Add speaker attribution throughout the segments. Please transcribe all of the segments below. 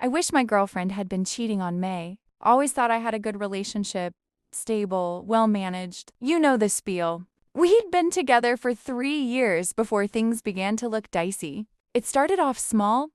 Speaker 1: I wish my girlfriend had been cheating on May. Always thought I had a good relationship, stable, well managed. You know the spiel. We'd been together for 3 years before things began to look dicey. It started off small: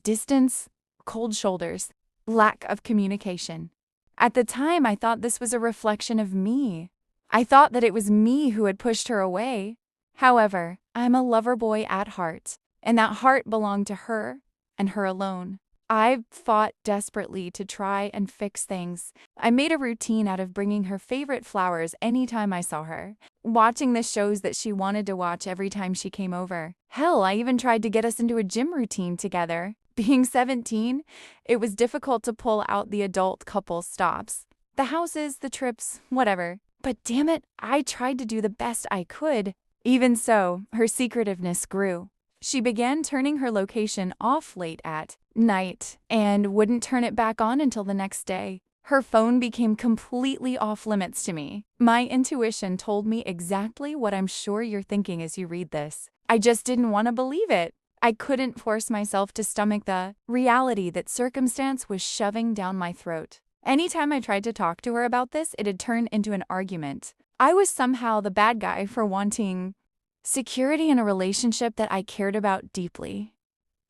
Speaker 1: distance, cold shoulders, lack of communication. At the time, I thought this was a reflection of me. I thought that it was me who had pushed her away. However, I'm a lover boy at heart, and that heart belonged to her and her alone. I fought desperately to try and fix things. I made a routine out of bringing her favorite flowers anytime I saw her, watching the shows that she wanted to watch every time she came over. Hell, I even tried to get us into a gym routine together. Being 17, it was difficult to pull out the adult couple stops. The houses, the trips, whatever. But damn it, I tried to do the best I could. Even so, her secretiveness grew. She began turning her location off late at night and wouldn't turn it back on until the next day. Her phone became completely off limits to me. My intuition told me exactly what I'm sure you're thinking as you read this. I just didn't want to believe it. I couldn't force myself to stomach the reality that circumstance was shoving down my throat. Anytime I tried to talk to her about this, it had turned into an argument. I was somehow the bad guy for wanting security in a relationship that I cared about deeply.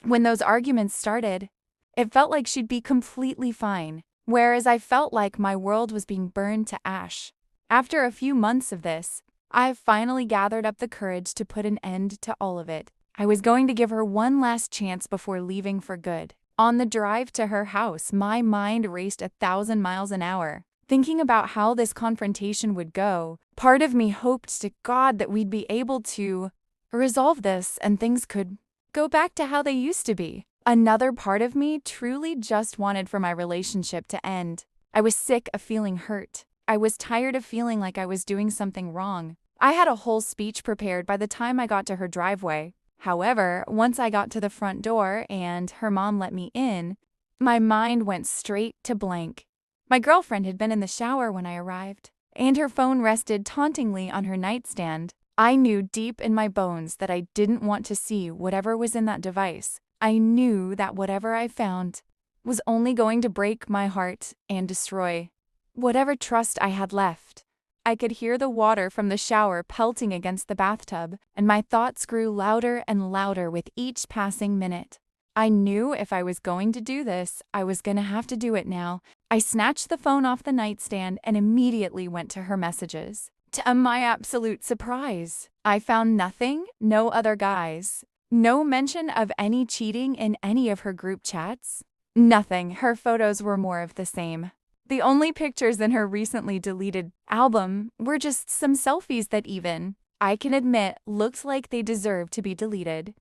Speaker 1: When those arguments started, it felt like she'd be completely fine, whereas I felt like my world was being burned to ash. After a few months of this, I finally gathered up the courage to put an end to all of it. I was going to give her one last chance before leaving for good. On the drive to her house, my mind raced 1,000 miles an hour. Thinking about how this confrontation would go, part of me hoped to God that we'd be able to resolve this and things could go back to how they used to be. Another part of me truly just wanted for my relationship to end. I was sick of feeling hurt. I was tired of feeling like I was doing something wrong. I had a whole speech prepared by the time I got to her driveway. However, once I got to the front door and her mom let me in, my mind went straight to blank. My girlfriend had been in the shower when I arrived, and her phone rested tauntingly on her nightstand. I knew deep in my bones that I didn't want to see whatever was in that device. I knew that whatever I found was only going to break my heart and destroy whatever trust I had left. I could hear the water from the shower pelting against the bathtub, and my thoughts grew louder and louder with each passing minute. I knew if I was going to do this, I was going to have to do it now. I snatched the phone off the nightstand and immediately went to her messages. To my absolute surprise, I found nothing, no other guys, no mention of any cheating in any of her group chats. Nothing. Her photos were more of the same. The only pictures in her recently deleted album were just some selfies that even, I can admit, looked like they deserved to be deleted.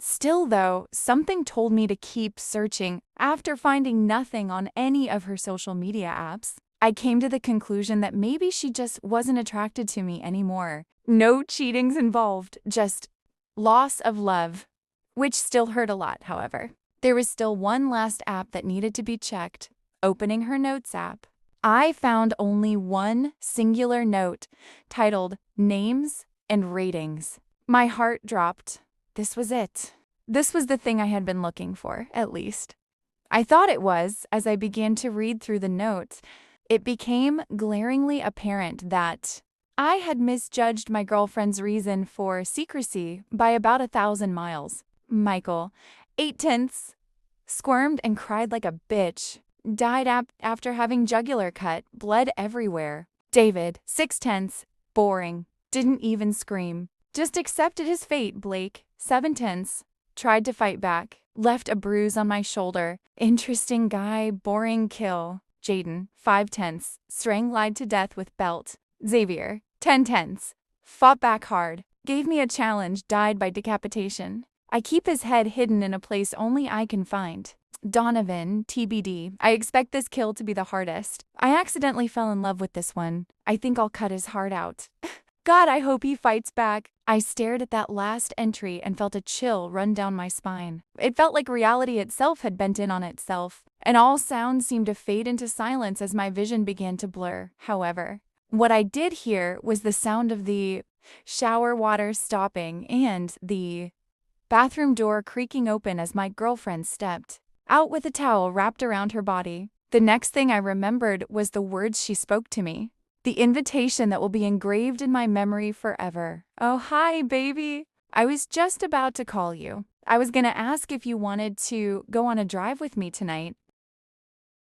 Speaker 1: Still, though, something told me to keep searching. After finding nothing on any of her social media apps, I came to the conclusion that maybe she just wasn't attracted to me anymore. No cheatings involved, just loss of love, which still hurt a lot, however. There was still one last app that needed to be checked. Opening her notes app, I found only one singular note titled Names and Ratings. My heart dropped. This was it. This was the thing I had been looking for, at least. I thought it was, as I began to read through the notes. It became glaringly apparent that I had misjudged my girlfriend's reason for secrecy by about 1,000 miles. Michael, 8/10, squirmed and cried like a bitch. Died after having jugular cut, bled everywhere. David, 6/10, boring. Didn't even scream. Just accepted his fate, Blake, 7/10, tried to fight back. Left a bruise on my shoulder. Interesting guy, boring kill. Jaden, 5/10, strangled to death with belt. Xavier, 10/10, fought back hard. Gave me a challenge, died by decapitation. I keep his head hidden in a place only I can find. Donovan, TBD. I expect this kill to be the hardest. I accidentally fell in love with this one. I think I'll cut his heart out. God, I hope he fights back. I stared at that last entry and felt a chill run down my spine. It felt like reality itself had bent in on itself, and all sounds seemed to fade into silence as my vision began to blur. However, what I did hear was the sound of the shower water stopping and the bathroom door creaking open as my girlfriend stepped out with a towel wrapped around her body. The next thing I remembered was the words she spoke to me. The invitation that will be engraved in my memory forever. Oh, hi, baby. I was just about to call you. I was gonna ask if you wanted to go on a drive with me tonight.